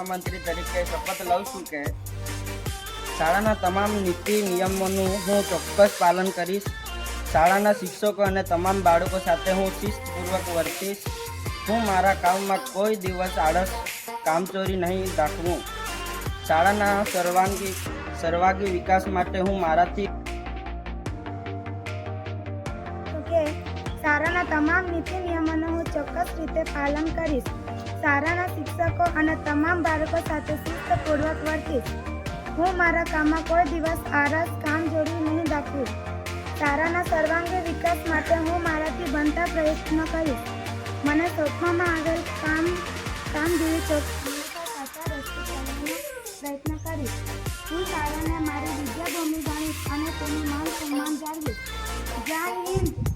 મંત્રી તરીકે શપથ લઉં છું કે શાળાના તમામ નીતિ નિયમોનું હું ચોક્કસ પાલન કરીશ. શાળાના શિક્ષકો અને તમામ બાળકો સાથે હું શિસ્તપૂર્વક વર્તીશ. હું મારા કામમાં કોઈ દિવસ આળસ કામચોરી નહીં દાખવું. શાળાના સર્વાંગી વિકાસ માટે હું મારાથી શાળાના તમામ નીતિ નિયમોનું હું ચોક્કસ રીતે પાલન કરીશ. શાળાના શિક્ષકો અને તમામ બાળકો સાથે શિસ્તપૂર્વક વર્તીશ. હું મારા કામમાં કોઈ દિવસ આળસ કામચોરી નહીં દાખવું. શાળાના સર્વાંગી વિકાસ માટે હું મારાથી બનતા પ્રયત્ન કરીશ. મને સોંપવામાં આવેલ કામગીરી ચોક્કસ સાચા રસ્તે કરવાનો પ્રયત્ન કરીશ. હું શાળાને મારી વિદ્યાભૂમિ ગણીશ અને તેનું માન સન્માન જાળવીશ. જય હિન્દ.